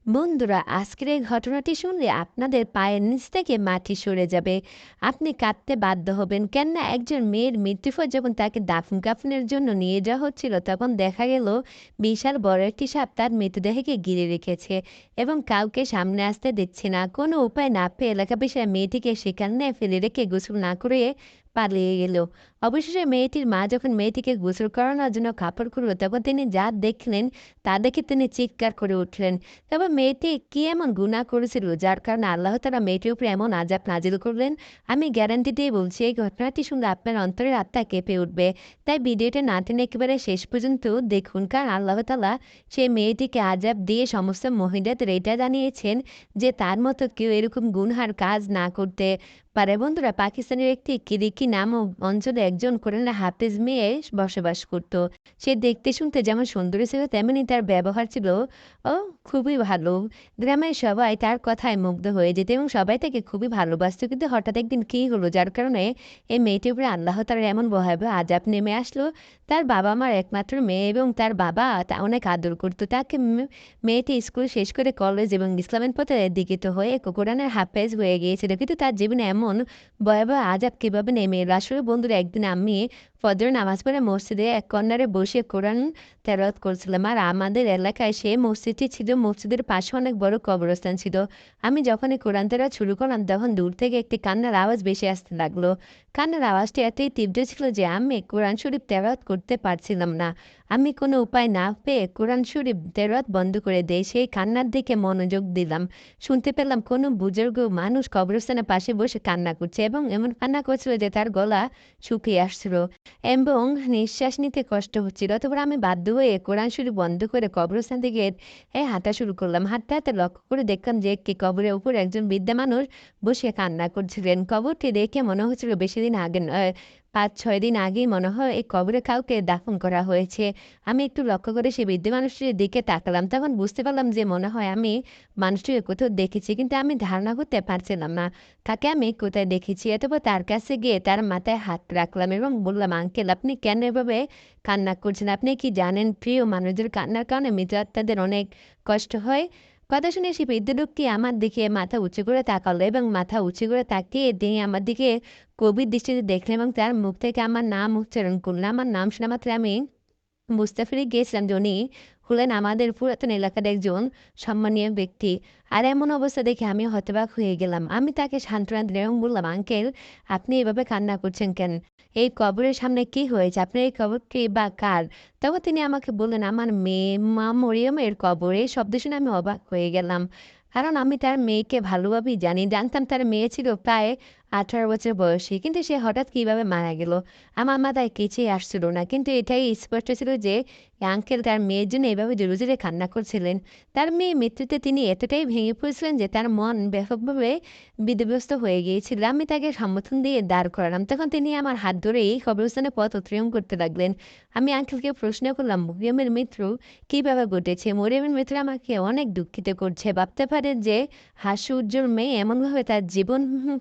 বন্ধুরা, আজকের এই ঘটনাটি শুনলে আপনাদের পায়ের নিচ থেকে মাটি সরে যাবে। আপনি কাঁদতে বাধ্য হবেন। কেননা একজন মেয়ের মৃত্যুর পর যখন তাকে দাফন কাফনের জন্য নিয়ে যাওয়া হচ্ছিল, তখন দেখা গেল বিশাল বড় একটি সাপ তার মৃতদেহকে ঘিরে রেখেছে এবং কাউকে সামনে আসতে দিচ্ছে না। কোনো উপায় না পেয়ে এলাকাবাসীরা মেয়েটিকে সেখানে ফেলে রেখে গোসল না করে পালিয়ে গেল। অবশেষে মেয়েটির মা যখন মেয়েটিকে গোসল করানোর জন্য কাপড় খুলল, তখন তিনি যা দেখলেন তা দেখে তিনি চিৎকার করে উঠলেন। তবে মেয়েটি কি এমন গুনাহ করেছিল যার কারণে আল্লাহ তাআলা মেয়েটির উপরে এমন আযাব নাজিল করলেন? আমি গ্যারান্টি দিয়ে বলছি, এই ঘটনাটি শুনলে আপনার অন্তরের আত্মা কেঁপে উঠবে। তাই ভিডিওটা না টেনে একেবারে শেষ পর্যন্ত দেখুন, কারণ আল্লাহ তাআলা সেই মেয়েটিকে আযাব দিয়ে সমস্ত মহিলাদের এটা জানিয়েছেন যে তার মতো কেউ এরকম গুনহার কাজ না করতে পারে। বন্ধুরা, পাকিস্তানের একটি কিরিকি নামক অঞ্চলে একজন কোরআনের হাফেজ মেয়ে বসবাস করত। সে দেখতে শুনতে যেমন সুন্দরী ছিল, তেমনি তার ব্যবহার ছিল খুবই ভালো। গ্রামের সবাই তার কথায় মুগ্ধ হয়ে যেত এবং সবাই তাকে খুবই ভালোবাসত। কিন্তু হঠাৎ একদিন কী হলো যার কারণে এই মেয়েটির উপরে আল্লাহ তাআলার এমন ভয়াবহ আযাব নেমে আসলো। তার বাবা-মার একমাত্র মেয়ে এবং তার বাবা অনেক আদর করত। তাকে মেয়েটি স্কুল শেষ করে কলেজ এবং ইসলামের পথে দীক্ষিত হয়ে কোরআনের হাফেজ হয়ে গিয়েছিল। কিন্তু তার জীবনে এমন ভয়াবহ আযাব কিভাবে নেমে এলো? আসলে বন্ধুরা, একদিন আমি ফজরের নামাজ পড়ে মসজিদে এক কর্নারে বসে কোরআন তেলাওয়াত করছিলাম। আর আমাদের এলাকায় সেই মসজিদটি ছিল, মসজিদের পাশে অনেক বড় কবরস্থান ছিল। আমি যখনই কোরআন তেলাওয়াত শুরু করলাম, তখন দূর থেকে একটি কান্নার আওয়াজ ভেসে আসতে লাগলো। কান্নার আওয়াজটি এতই তীব্র ছিল যে আমি কোরআন শরীফ তেলাওয়াত করতে পারছিলাম না। আমি কোনো উপায় না পেয়ে কোরআন শরীফ তেলাওয়াত বন্ধ করে দেই। সেই কান্নার দিকে মনোযোগ দিলাম। শুনতে পেলাম কোনো বুজুর্গ মানুষ কবরস্থানের পাশে বসে কান্না করছে এবং এমন কান্না করছিল যে তার গলা শুকিয়ে আসছিল এবং নিঃশ্বাস নিতে কষ্ট হচ্ছিল। তারপর আমি বাধ্য হয়ে কোরআন শরীফ বন্ধ করে কবরস্থান থেকে হাঁটা শুরু করলাম। হাঁটতে, হাঁটতে লক্ষ্য করে দেখলাম যে একটি কবরের উপর একজন বৃদ্ধা মানুষ বসে কান্না করছিলেন। কবরটি দেখে মনে হচ্ছিল বেশিদিন আগে নয়, ৫-৬ দিন আগেই মনে হয় এই কবরে কাউকে দাফন করা হয়েছে। আমি একটু লক্ষ্য করে সেই বৃদ্ধ মানুষটির দিকে তাকালাম। তখন বুঝতে পারলাম যে মনে হয় আমি মানুষটিকে কোথাও দেখেছি, কিন্তু আমি ধারণা করতে পারছিলাম না তাকে আমি কোথায় দেখেছি। অতঃপর তার কাছে গিয়ে তার মাথায় হাত রাখলাম এবং বললাম, "আঙ্কেল, আপনি কেন এভাবে কান্না করছেন? আপনি কি জানেন প্রিয় মানুষদের কান্নার কারণে মৃত আত্মাদের অনেক কষ্ট হয়?" কথা শুনে সেই বৃদ্ধ লোকটি আমার দিকে মাথা উঁচু করে তাকালো এবং মাথা উঁচু করে তাকিয়ে তিনি আমার দিকে গভীর দৃষ্টিতে দেখলেন এবং তার মুখ থেকে আমার নাম উচ্চারণ করলেন। আমার নাম শোনা মাত্র আমি বুঝতে পেরে গিয়েছিলাম যে উনি হলেন আমাদের পুরাতন এলাকার একজন সম্মানীয় ব্যক্তি। আর এমন অবস্থা দেখে আমি হতবাক হয়ে গেলাম। আমি তাকে সান্ত্বনা দিলাম এবং বললাম, "আঙ্কেল, আপনি এভাবে কান্না করছেন কেন? এই কবরের সামনে কি হয়েছে? আপনার এই কবরটি বা কার?" তখন তিনি আমাকে বললেন, "আমার মেয়ে মা মরিয়মের কবর।" এই শব্দ শুনে আমি অবাক হয়ে গেলাম। কারণ আমি তার মেয়েকে ভালোভাবেই জানি। জানতাম তার মেয়ে ছিল প্রায় ১৮ বছর বয়সী। কিন্তু সে হঠাৎ কিভাবে মারা গেল? আমার মাথায় কিছুই আসছিল না। কিন্তু এটাই স্পষ্ট ছিল যে আঙ্কেল তার মেয়ের জন্য এভাবে জোরে, জোরে কান্না করছিলেন। তার মেয়ে মৃত্যুতে তিনি এতটাই ভেঙে পড়েছিলেন যে তার মন ব্যাপকভাবে বিধিগ্রস্ত হয়ে গিয়েছিল। আমি তাকে সমর্থন দিয়ে দাঁড় করালাম। তখন তিনি আমার হাত ধরেই কবরস্থানের পথ অতিক্রম করতে লাগলেন। আমি আঙ্কেলকে প্রশ্ন করলাম, "মরিয়মের মৃত্যু কিভাবে ঘটেছে?" মরিয়মের মৃত্যু আমাকে অনেক দুঃখিত করছে। ভাবতে পারেন যে হাস্য উজ্জ্বল মেয়ে এমনভাবে তার জীবন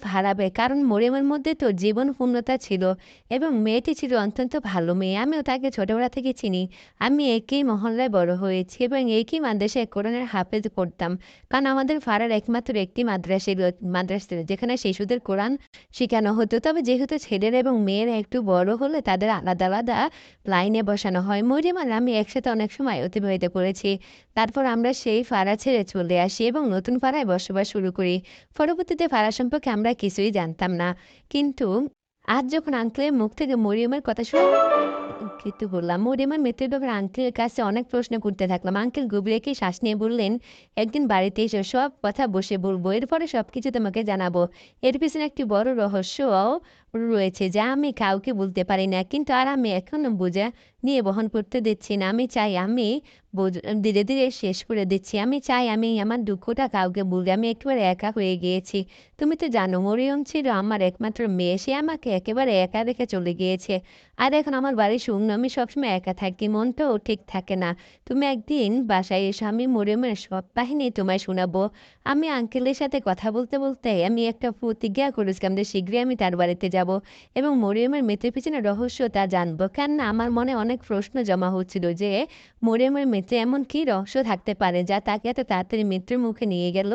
হারাবে। কারণ মরিয়মের মধ্যে তো জীবন পূর্ণতা ছিল এবং মেয়েটি ছিল অত্যন্ত ভালো মেয়ে। আমিও তাকে ছোটবেলা থেকে চিনি। আমি একই মহল্লায় বড় হয়েছি এবং একই মাদ্রাসায় কোরআনের হাফেজ পড়তাম। কারণ আমাদের পাড়ার একমাত্র একটি মাদ্রাসা ছিল যেখানে শিশুদের কোরআন শিখানো হতো। তবে যেহেতু ছেলেরা এবং মেয়েরা একটু বড় হলে তাদের আলাদা, আলাদা লাইনে বসানো হয়। মরিয়ম আর আমি একসাথে অনেক সময় অতিবাহিত করেছি। তারপর আমরা সেই পাড়া ছেড়ে চলে আসি এবং নতুন পাড়ায় বসবাস শুরু করি। পরবর্তীতে ফারাজ সম্পর্কে আমরা কিছুই জানতাম না। কিন্তু আজ যখন আঙ্কেলের মুখ থেকে মরিয়মের কথা কিন্তু বললাম, মরিয়মের মৃত্যুর ব্যাপারে আঙ্কেলের কাছে অনেক প্রশ্ন করতে থাকলাম। আঙ্কেল গভীর একটি শ্বাস নিয়ে বললেন, "একদিন বাড়িতে এসো, সব কথা বসে বলবো। এরপরে সবকিছু তোমাকে জানাবো। এর পেছনে একটি বড় রহস্যও রয়েছে যা আমি কাউকে বলতে পারি না। কিন্তু আর আমি এখনো বোঝা নিয়ে বহন করতে দিচ্ছি না। আমি চাই আমি ধীরে, ধীরে শেষ করে দিচ্ছি। আমি চাই আমি আমার দুঃখটা কাউকে বলি। আমি একেবারে একা হয়ে গিয়েছি। তুমি তো জানো মরিয়ম ছিল আমার একমাত্র মেয়ে। সে আমাকে একেবারে একা রেখে চলে গিয়েছে। আর এখন আমার বাড়ি শূন্য। আমি সবসময় একা থাকি। মনটাও ঠিক থাকে না। তুমি একদিন বাসায় এসো। আমি মরিয়মের সব কাহিনী তোমায় শোনাবো।" আমি আঙ্কেলের সাথে কথা বলতে, বলতে আমি একটা প্রতিজ্ঞা করেছিলাম যে শীঘ্রই আমি তার বাড়িতে যাব। যাব এবং মরিয়মের মৃত্যুর পিছনে রহস্য তা জানবো। কেননা আমার মনে অনেক প্রশ্ন জমা হচ্ছিল যে মরিয়মের মৃত্যু এমন কী রহস্য থাকতে পারে যা তাকে এত তাড়াতাড়ি মৃত্যুর মুখে নিয়ে গেল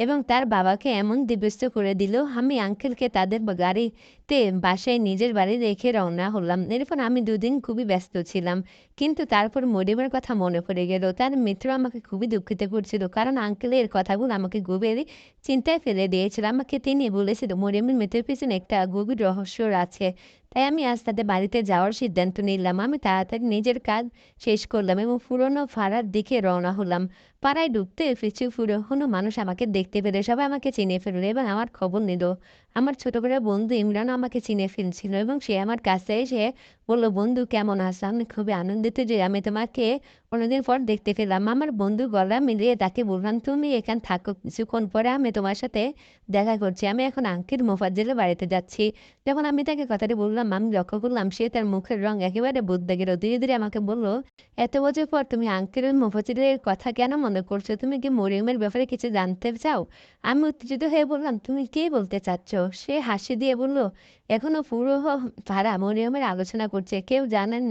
এবং তার বাবাকে এমন বিব্রত করে দিল। আমি আঙ্কেলকে তাদের গাড়িতে বাসায় নিজের বাড়ি রেখে রওনা হলাম। এরপর আমি দুদিন খুবই ব্যস্ত ছিলাম। কিন্তু তারপর মরিয়মের কথা মনে পড়ে গেল। তার মৃত্যু আমাকে খুবই দুঃখিত করছিল। কারণ আঙ্কেলের কথাগুলো আমাকে গভীর চিন্তায় ফেলে দিয়েছিল। আমাকে তিনি বলেছিল মরিয়মের মৃত্যুর পেছনে একটা গভীর রহস্য আছে। তাই আমি আজ তাদের বাড়িতে যাওয়ার সিদ্ধান্ত নিলাম। আমি তাড়াতাড়ি নিজের কাজ শেষ করলাম এবং পুরনো পাড়ার দিকে রওনা হলাম। পাড়ায় ঢুকতে পিছু পুরনো মানুষ আমাকে দেখতে পেলে সবাই আমাকে চিনে ফেলল এবং আমার খবর নিল। আমার ছোটবেলার বন্ধু ইমরানও আমাকে চিনে ফেলছিল এবং সে আমার কাছে এসে বলল, বন্ধু কেমন আছো? আমি খুবই আনন্দিত যে আমি তোমাকে অনেকদিন পর দেখতে পেলাম। আমার বন্ধু গলা মিলিয়ে তাকে বললাম, তুমি এখানে থাকো, কিছুক্ষণ পরে আমি তোমার সাথে দেখা করছি। আমি এখন আঙ্কেল মোফাজ্জলের বাড়িতে যাচ্ছি। যখন আমি তাকে কথাটি বললাম আমি লক্ষ্য করলাম সে তার মুখের রং একেবারে বদলে গেল। ধীরে ধীরে আমাকে বলল, এত বছর পর তুমি আঙ্কেল মোফাজ্জলের কথা কেন মনে করছো? তুমি কি মরিয়মের ব্যাপারে কিছু জানতে চাও? আমি উত্তেজিত হয়ে বললাম, তুমি কে বলতে চাচ্ছ? সে হাসি দিয়ে বলল, এখনো পুরো পাড়া মরিয়মের আলোচনা করছে। কেউ জানেন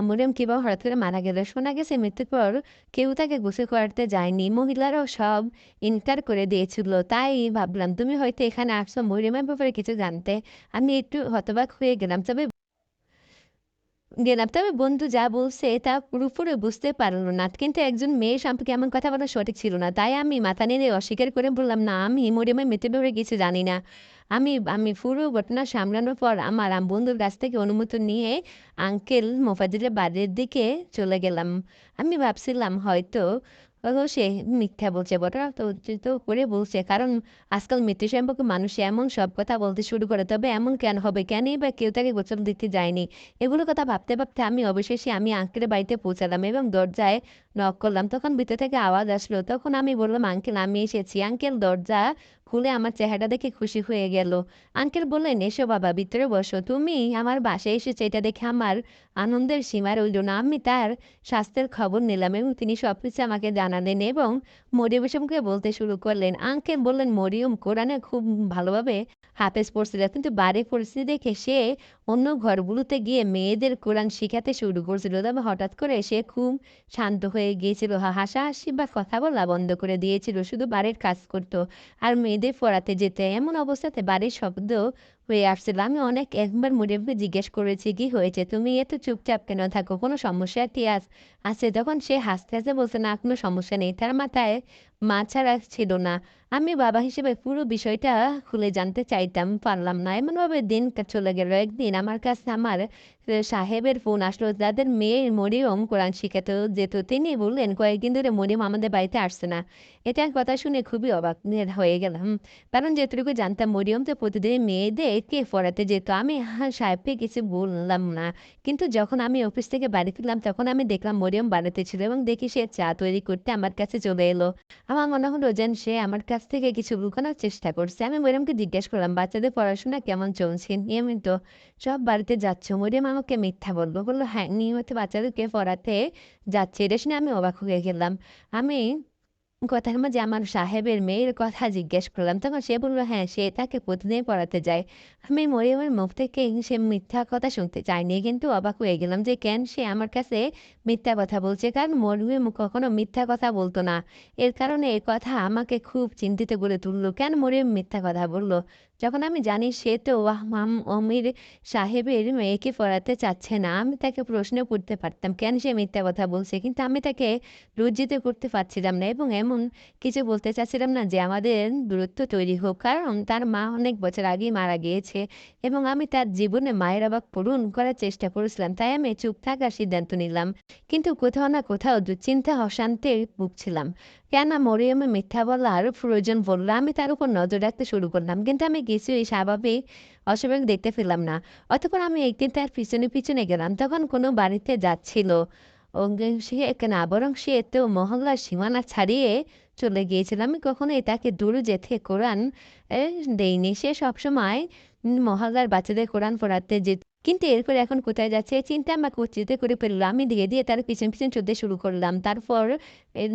মরিয়ম কিভাবে হঠাৎ করে মারা গেল। শোনা গেছে মৃত্যুর পর কেউ তাকে গোসল করাতে যায়নি। মহিলারাও সব ইনকার করে দিয়েছিল। তাই ভাবলাম তুমি হয়তো এখানে আসছো মরিয়মের ব্যাপারে কিছু জানতে। আমি একটু হতবাক হয়ে গেলাম। তবে বন্ধু যা বলছে তা পুরোপুরি বুঝতে পারল না। কিন্তু একজন মেয়ে সম্পর্কে এমন কথা বলা সঠিক ছিল না। তাই আমি মাথা নেড়ে অস্বীকার করে বললাম, না আমি মরিয়মের মৃত্যুর ব্যাপারে কিছু জানি না। আমি আমি পুরো ঘটনা সামলানোর পর আমার বন্ধুর কাছ থেকে অনুমতি নিয়ে আঙ্কেল মোফাজ্জলের বাড়ির দিকে চলে গেলাম। আমি ভাবছিলাম হয়তো সে মিথ্যা বলছে বটে, তো করে বলছে। কারণ আজকাল মৃত্যু সম্পর্কে মানুষ এমন সব কথা বলতে শুরু করে। তবে এমন কেন হবে? কেনই বা কেউ তাকে গোসল দিতে যায়নি? এগুলো কথা ভাবতে ভাবতে আমি অবশেষে আঙ্কেলের বাড়িতে পৌঁছালাম এবং দরজায় নক করলাম। তখন ভিতর থেকে আওয়াজ আসলো। তখন আমি বললাম, আঙ্কেল আমি এসেছি। আঙ্কেল দরজা খুলে আমার চেহারা দেখে খুশি হয়ে গেল। আঙ্কেল বললেন, এসো বাবা ভিতরে বসো। তুমি আমার বাসায় এসেছো এটা দেখে আমার আনন্দের সীমা রইল না। আমি তার স্বাস্থ্যের খবর নিলাম এবং তিনি সবকিছু আমাকে জানালেন এবং মরিয়ম সম্পর্কে বলতে শুরু করলেন। আঙ্কেল বললেন, মরিয়ম কোরআনে খুব ভালোভাবে হাফেজ পড়ছিল, কিন্তু বাড়ির পরিস্থিতি দেখে সে অন্য ঘরগুলোতে গিয়ে মেয়েদের কোরআন শিখাতে শুরু করছিল। তবে হঠাৎ করে সে খুব শান্ত হয়ে গিয়েছিল। হাসাহাসি বা কথা বলা বন্ধ করে দিয়েছিল। শুধু বাড়ির কাজ করত আর মেয়েদের পড়াতে যেত। এমন অবস্থাতে বাড়ির শব্দ হয়ে আসছিল। আমি একবার মরিয়মকে জিজ্ঞেস করেছি, কি হয়েছে? তুমি এত চুপচাপ কেন থাকো? কোনো সমস্যা কি আছে? তখন সে হাসতে হাসতে বলছে, না কোনো সমস্যা নেই। তার মাথায় মাথারা ছিল না। আমি বাবা হিসেবে পুরো বিষয়টা খুলে জানতে চাইতাম, পারলাম না। এমনভাবে দিন চলে গেল। একদিন আমার কাছে আমার সাহেবের ফোন আসলো। যাদের মেয়ে মরিয়ম কোরআন শিখাতে যেত তিনি বললেন, কয়েকদিন ধরে মরিয়ম আমাদের বাড়িতে আসছে না। এটা কথা শুনে খুবই অবাক হয়ে গেলাম। কারণ যেটুকু জানতাম মরিয়ম তো প্রতিদিন মেয়েদেরকে পড়াতে যেত। আমি সাহেবকে কিছু বললাম না। কিন্তু যখন আমি অফিস থেকে বাড়ি ফিরলাম তখন আমি দেখলাম মরিয়ম বাড়িতে ছিল এবং দেখি সে চা তৈরি করতে আমার কাছে চলে এলো। আমার মনে হলো যেন সে আমার কাছ থেকে কিছু লুকানোর চেষ্টা করছে। আমি মরিয়মকে জিজ্ঞেস করলাম, বাচ্চাদের পড়াশোনা কেমন চলছে? নিয়মিত সব বাড়িতে যাচ্ছ? মরিয়ম আমাকে মিথ্যা বলল। বলল, হ্যাঁ নিয়মিত বাচ্চাদেরকে পড়াতে যাচ্ছে। এটা শুনে আমি অবাক হয়ে গেলাম। আমি কথার মাঝে আমার সাহেবের মেয়ের কথা জিজ্ঞেস করলাম। তখন সে বলল, হ্যাঁ সে তাকে প্রতিদিন পড়াতে যায়। আমি মরিয়মের মুখ থেকে সে মিথ্যা কথা শুনতে চাইনি, কিন্তু অবাক হয়ে গেলাম যে কেন সে আমার কাছে মিথ্যা কথা বলছে। কারণ মরিয়ম কখনো মিথ্যা কথা বলতো না। এর কারণে এ কথা আমাকে খুব চিন্তিত করে তুললো। কেন মরিয়ম মিথ্যা কথা বলল? যখন আমি জানি সে তো অমির সাহেবের মেয়েকে পড়াতে চাচ্ছে না, আমি তাকে প্রশ্ন করতে পারতাম কেন সে মিথ্যা কথা বলছে। কিন্তু আমি তাকে লজ্জিত করতে পারছিলাম না এবং এমন কিছু বলতে চাচ্ছিলাম না যে আমাদের দূরত্ব তৈরি হোক। কারণ তার মা অনেক বছর আগেই মারা গিয়েছে এবং আমি তার জীবনে মায়ের অভাব পূরণ করার চেষ্টা করেছিলাম। তাই আমি চুপ থাকার সিদ্ধান্ত নিলাম। কিন্তু কোথাও না কোথাও দুশ্চিন্তা অশান্তির ভুগছিলাম। কেন মরিয়মে মিথ্যা বলার প্রয়োজন পড়ল? আমি তার উপর নজর রাখতে শুরু করলাম, কিন্তু আমি কিছুই অস্বাভাবিক দেখতে পেলাম না। অতঃপর আমি একদিন তার পিছনে পিছনে গেলাম। তখন কোনো বাড়িতে যাচ্ছিল সে না, বরং সে তো মহল্লার সীমানা ছাড়িয়ে চলে গিয়েছিল। আমি কখনোই তাকে দূরে যেতে কোরআন দেইনি। সে সবসময় মহল্লার বাচ্চাদের কোরআন পড়াতে যেত। কিন্তু এরপর এখন কোথায় যাচ্ছে এই চিন্তা আমাকে উত্তেজিত করে ফেললো। আমি ধীরে ধীরে তার পিছন পিছন চলতে শুরু করলাম। তারপর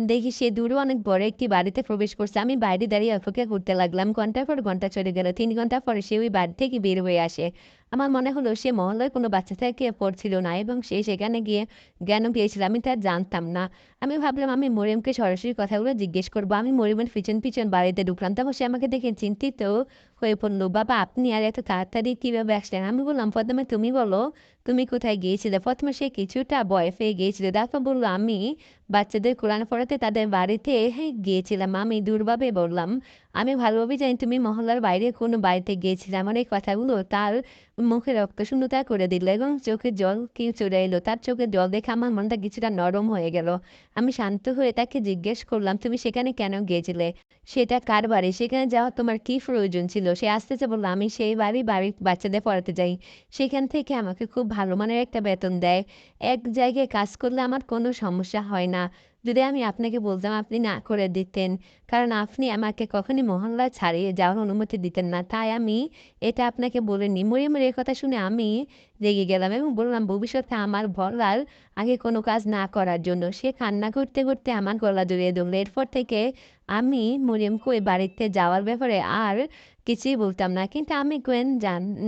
দেখি সে দূরে অনেক বড় একটি বাড়িতে প্রবেশ করছে। আমি বাইরে দাঁড়িয়ে অপেক্ষা করতে লাগলাম। ঘন্টার পর ঘন্টা চলে গেল। ৩ ঘন্টা পরে সে ওই বাড়ি থেকে বের হয়ে আসে। আমার মনে হলো সে মহল্লার কোনো বাচ্চা থেকে পড়ছিল না এবং সে সেখানে গিয়ে জ্ঞানও পেয়েছিল। আমি তা জানতাম না। আমি ভাবলাম আমি মরিয়মকে সরাসরি কথাগুলো জিজ্ঞেস করব। আমি মরিয়মের পিছন বাড়িতে ঢুকলাম। তখন সে আমাকে দেখে চিন্তিত হয়ে পড়ল। "বাবা, আপনি আর এত তাড়াতাড়ি কিভাবে আসলেন?" আমি বললাম, "ফাতেমা, তুমি বলো, তুমি কোথায় গিয়েছিলে?" প্রথমে সে কিছুটা ভয় পেয়ে গিয়েছিল। তারপর বলল, "আমি বাচ্চাদের কোরআন পড়াতে তাদের বাড়িতে গিয়েছিলাম।" আমি দুর্ভাবে বললাম, "আমি ভালোভাবে জানি তুমি মহল্লার বাইরে কোনো বাড়িতে গিয়েছিলে।" আমার এই কথাগুলো তার মুখে রক্তশূন্যতা করে দিল এবং চোখে জল কি চলে এলো। তার চোখে জল দেখে আমার মনটা কিছুটা নরম হয়ে গেল। আমি শান্ত হয়ে তাকে জিজ্ঞেস করলাম, "তুমি সেখানে কেন গিয়েছিলে? সেটা কার বাড়ি? সেখানে যাওয়ার তোমার কি প্রয়োজন ছিল?" সে আস্তে, আস্তে বলল, "আমি সেই বাড়ির বাচ্চাদের পড়াতে যাই। সেখান থেকে আমাকে খুব ভালো মানের একটা বেতন দেয়। এক জায়গায় কাজ করলে আমার কোনো সমস্যা হয় না। যদি আমি আপনাকে বলতাম আপনি না করে দিতেন। কারণ আপনি আমাকে কখনই মহল্লা ছাড়িয়ে যাওয়ার অনুমতি দিতেন না। তাই আমি এটা আপনাকে বলিনি।" মরিয়মের এই কথা শুনে আমি রেগে গেলাম এবং বললাম, "ভবিষ্যতে আমার বলার আগে কোনো কাজ না করার জন্য।" সে কান্না করতে, করতে আমার গলা জড়িয়ে ধরল। এরপর থেকে আমি মরিয়মকে ওই বাড়িতে যাওয়ার ব্যাপারে আর কিছুই বলতাম না। কিন্তু আমি কেন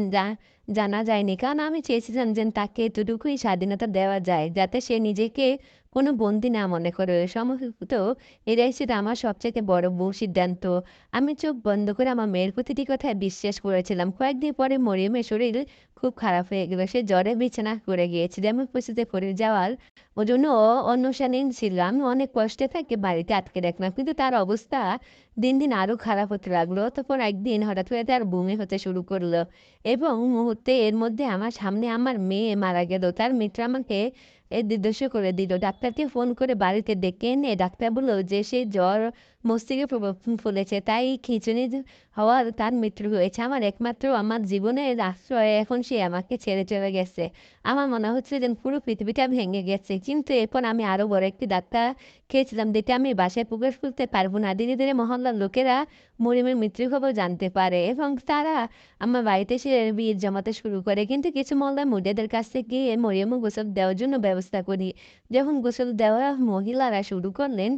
জা জানা যায়নি। কারণ আমি চেয়েছিলাম যে তাকে এতটুকুই স্বাধীনতা দেওয়া যায় যাতে সে নিজেকে কোনো বন্দী না মনে করে। সম্ভবত এটাই ছিল আমার সবচাইতে বড় ভুল সিদ্ধান্ত। আমি চোখ বন্ধ করে আমার মেয়ের প্রতিটি কথায় বিশ্বাস করেছিলাম। কয়েকদিন পরে মরিয়মের শরীর খুব খারাপ হয়ে গেল। সে জ্বরে বিছানা করে গিয়েছিল। এমন পরিস্থিতিতে পড়ে যাওয়ার ওজন্য অন্যসানীন ছিল। আমি অনেক কষ্টে তাকে বাড়িতে আটকে রাখলাম। কিন্তু তার অবস্থা দিন, দিন আরো খারাপ হতে লাগলো। তারপর একদিন হঠাৎ করে তার বমি হতে শুরু করল এবং মুহূর্তে এর মধ্যে আমার সামনে আমার মেয়ে মারা গেল। তার মৃত্যু আমাকে দুর্দশা করে দিল। ডাক্তারকে ফোন করে বাড়িতে ডেকে এনে ডাক্তার বলল যে সে জ্বর মস্তিষ্কে প্রভাব ফেলেছে। তাই খিঁচুনি হওয়ার তার মৃত্যু হয়েছে। আমার একমাত্র আমার জীবনের আশ্রয় এখন সে আমাকে ছেড়ে চলে গেছে। আমার মনে হচ্ছে যেন পুরো পৃথিবীটা ভেঙে গেছে। কিন্তু এরপর আমি আরো বড় একটি ধাক্কা খেয়েছিলাম যেটা আমি বাসায় প্রকাশ করতে পারব না। ধীরে, ধীরে মহল্লার লোকেরা মরিয়মের মৃত্যুর খবর জানতে পারে এবং তারা আমার বাড়িতে এসে ভিড় জমাতে শুরু করে। কিন্তু কিছু মহল্লার মুডিয়াদের কাছ থেকে গিয়ে মরিয়মকে গোসল দেওয়ার জন্য ব্যবস্থা করি। যখন গোসল দেওয়া মহিলারা শুরু করলেন,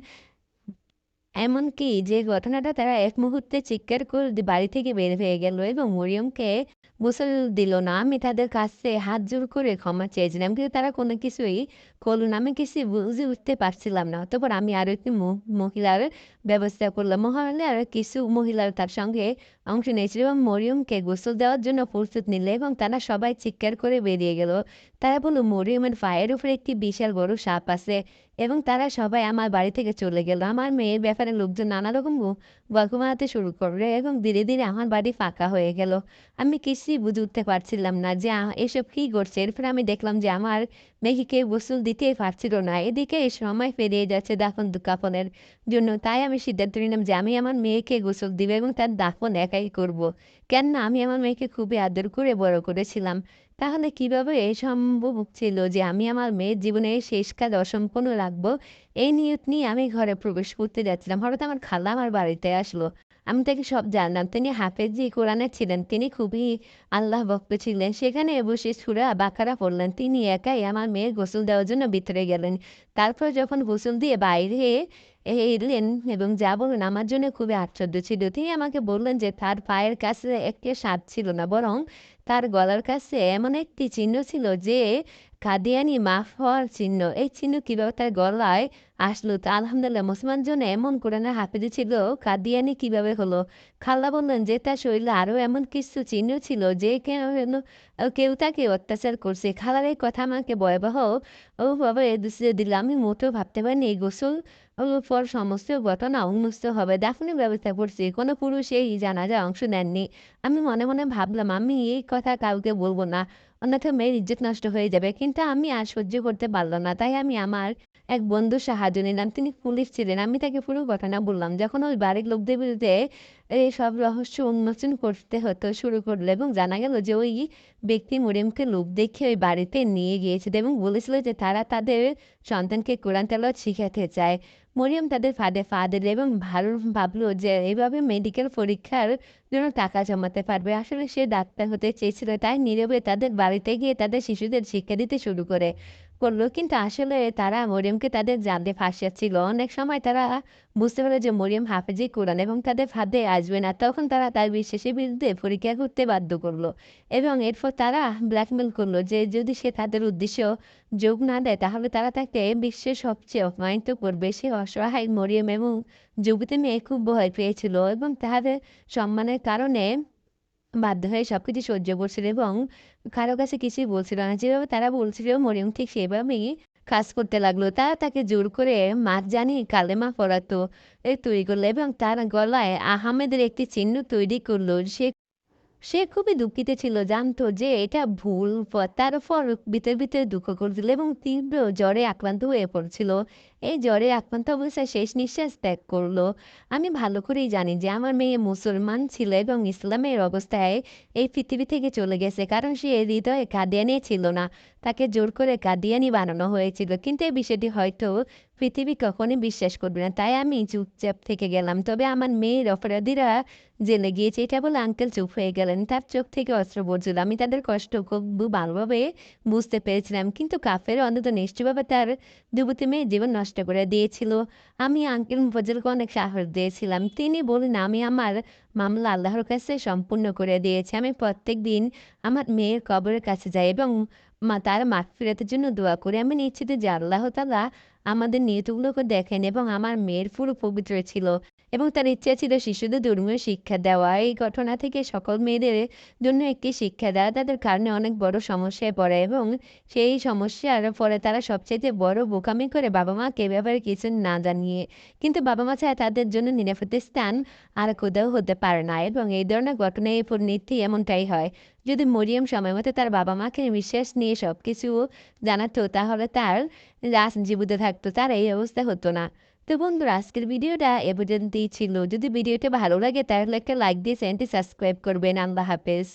এমনকি যে ঘটনাটা তারা এক মুহূর্তে চিৎকার করে বাড়ি থেকে বের হয়ে গেল এবং মরিয়মকে গোসল দিল না। আমি তাদের কাছে হাত জোড় করে ক্ষমা চেয়েছিলাম। কিন্তু তারা কোনো কিছুই করল না। আমি কিছুই বুঝে উঠতে পারছিলাম না। অতঃপর আমি আরো একটি মহিলার ব্যবস্থা করলাম। মহল্লার কিছু মহিলা তার সঙ্গে অংশ নিয়েছিল এবং মরিয়মকে গোসল দেওয়ার জন্য প্রস্তুত নিল এবং তারা সবাই চিৎকার করে বেরিয়ে গেল। তারা বলল, "মরিয়মের পায়ের উপরে একটি বিশাল বড় সাপ আছে।" এবং তারা সবাই আমার বাড়ি থেকে চলে গেল। আমার মেয়ের ব্যাপারে লোকজন নানা রকম গল্প বানাতে শুরু করলো এবং ধীরে, ধীরে আমার বাড়ি ফাঁকা হয়ে গেল। আমি কিছুই বুঝে উঠতে পারছিলাম না যে এসব কি ঘটছে। এরপরে আমি দেখলাম যে আমার মেয়েকে কেউ গোসল দিতেই পারছিল না। এদিকে সময় পেরিয়ে যাচ্ছে দাফন কাফনের জন্য। তাই আমি সিদ্ধান্ত নিলাম যে আমি আমার মেয়েকে গোসল দিব এবং তার দাফন একাই করব। কেননা আমি আমার মেয়েকে খুবই আদর করে বড় করেছিলাম। তাহলে কিভাবে সম্ভব ছিল যে আমি আমার মেয়ের জীবনের শেষ কাজ অসম্পূর্ণ রাখবো? এই নিয়ত নিয়ে আমি ঘরে প্রবেশ করতে যাচ্ছিলাম। হঠাৎ আমার খালা আমার বাড়িতে আসলো। আমি তাকে সব জানলাম। তিনি হাফেজি কোরআনের ছিলেন। তিনি খুবই আল্লাহ ভক্ত ছিলেন। সেখানে বসে সূরা বাকারা পড়লেন। তিনি একাই আমার মেয়ের গোসল দেওয়ার জন্য ভিতরে গেলেন। তারপর যখন গোসল দিয়ে বাইরে এলেন এবং যা বললেন আমার জন্য খুবই আশ্চর্য ছিল। তিনি আমাকে বললেন যে তার পায়ের কাছে একটি সাপ ছিল না, বরং তার গলার কাছে এমন একটি চিহ্ন ছিল যে কাদিয়ানি মাফ হওয়ার চিহ্ন। এই চিহ্ন কিভাবে তার গলায় আসলো? তা আলহামদুলিল্লাহ, মুসলমান জন্য এমন কোরআনের হাফেজ ছিল, কাদিয়ানি কিভাবে হলো? খালা বললেন যে তার শরীরে আরো এমন কিছু চিহ্ন ছিল যে কেউ তাকে অত্যাচার করছে। খালার এই কথা আমাকে ভয়াবহ ভাবে দুসিয়ে দিল। আমি মোটেও ভাবতে পারিনি এই গোসল পর সমস্ত ঘটনা উন্মোচিত হবে। দাফনের ব্যবস্থা করছি। কোনো পুরুষ এই জানাজায় অংশ নেননি। আমি মনে, মনে ভাবলাম আমি এই কথা কাউকে বলব না। অন্যথায় মেয়ের ইজ্জত নষ্ট হয়ে যাবে। কিন্তু আমি আর সহ্য করতে পারলাম না। তাই আমি আমার এক বন্ধুর সাহায্য নিলাম। তিনি পুলিশ ছিলেন। আমি তাকে পুরো ঘটনা বললাম। যখন ওই বাড়ির লোকদের বিরুদ্ধে সব রহস্য উন্মোচন করতে শুরু করলো এবং জানা গেল যে ওই ব্যক্তি মরিয়মকে লোক দেখিয়ে ওই বাড়িতে নিয়ে গিয়েছিল এবং বলেছিল যে তারা তাদের সন্তানকে কোরআন তেলাওয়াত শিখাতে চায়। মরিয়ম তাদের ফাঁদে পা দিল এবং ভাবলো যে এভাবে মেডিকেল পরীক্ষার জন্য টাকা জমাতে পারবে। আসলে সে ডাক্তার হতে চেয়েছিল। তাই নীরবে তাদের বাড়িতে গিয়ে তাদের শিশুদের শিক্ষা দিতে শুরু করে। করলো। কিন্তু আসলে তারা মরিয়মকে তাদের জালে ফাঁসিয়েছিল। অনেক সময় তারা বুঝতে পারে যে মরিয়ম হাফেজে কোরআন এবং তাদের ফাঁদে আসবে না। তখন তারা তার বিশ্বাসের বিরুদ্ধে পরীক্ষা করতে বাধ্য করল। এবং এরপর তারা ব্ল্যাকমেইল করল যে যদি সে তাদের উদ্দেশ্য যোগ না দেয় তাহলে তারা তাকে বিশ্বের সবচেয়ে অপমানিত করবে। সে অসহায় মরিয়ম এবং যুবতী মেয়ে খুব ভয় পেয়েছিল এবং তাদের সম্মানের কারণে বাধ্য হয়ে সবকিছু সহ্য করছিল এবং কারো কাছে কিছুই বলছিল না। যেভাবে তারা বলছিল মরিয়ম ঠিক সেভাবেই কাজ করতে লাগলো। তারা তাকে জোর করে মারজানি কালেমা পড়াতো তৈরি করলো এবং তার গলায় আহমেদের একটি চিহ্ন তৈরি করলো। সে খুবই দুঃখিত ছিল, জানতো যে এটা ভুল পথ। তার উপর ভিতরে দুঃখ করছিল এবং তীব্র জ্বরে আক্রান্ত হয়ে পড়ছিল। এই জ্বরে আক্রান্ত অবস্থায় শেষ নিঃশ্বাস ত্যাগ করলো। আমি ভালো করেই জানি যে আমার মেয়ে মুসলমান ছিল এবং ইসলামের অবস্থায় এই পৃথিবী থেকে চলে গেছে, কারণ সে হৃদয়ে কাদিয়ানি ছিল না। তাকে জোর করে কাদিয়ানি বানানো হয়েছিল। কিন্তু এই বিষয়টি হয়তো পৃথিবী কখনই বিশ্বাস করবে না, তাই আমি চুপচাপ থেকে গেলাম। তবে আমার মেয়ের অপরাধীরা জেলে গিয়েছে এটা বলে আঙ্কেল চুপ হয়ে গেলেন। তার চোখ থেকে অশ্রু পড়ছিল। আমি তাদের কষ্ট খুব ভালোভাবে বুঝতে পেরেছিলাম। কিন্তু কাফের অন্তত নিশ্চয়ভাবে তার যুবতী মেয়ের জীবন নষ্ট করে দিয়েছিল। আমি আঙ্কেল ফজলকে অনেক সাহস দিয়েছিলাম। তিনি বললেন আমি আমার মামলা আল্লাহর কাছে সম্পূর্ণ করে দিয়েছি। আমি প্রত্যেকদিন আমার মেয়ের কবরের কাছে যাই এবং তার মাগফিরাতের জন্য দোয়া করি। আমি নিশ্চিত যে আল্লাহ তাআলা আমাদের নিয়তগুলোকে দেখেন এবং আমার মেয়ের পুরো পবিত্র ছিল এবং তার ইচ্ছা ছিল শিশুদের ধর্মীয় শিক্ষা দেওয়া। এই ঘটনা থেকে সকল মেয়েদের জন্য একটি শিক্ষা দেওয়া তাদের কারণে অনেক বড় সমস্যায় পড়ে এবং সেই সমস্যার ফলে তারা সবচাইতে বড় বোকামি করে বাবা-মাকে এ ব্যাপারে কিছু না জানিয়ে। কিন্তু বাবা-মা চায় তাদের জন্য নিরাপত্তার স্থান আর কোথাও হতে পারে না এবং এই ধরনের ঘটনায় এই পরিণতি এমনটাই হয়। যদি মরিয়ম সময়মতো তার বাবা-মাকে বিশ্বাস নিয়ে সবকিছু জানাতো তাহলে তার লাশ জীবিত থাকতো, তার এই অবস্থা হতো না। তো বন্ধুরা আজকের ভিডিওটা এ পর্যন্তই ছিল। যদি ভিডিওটা ভালো লাগে তাহলে একটা লাইক দিয়ে চ্যানেলটি সাবস্ক্রাইব করবেন। আল্লাহ হাফেজ।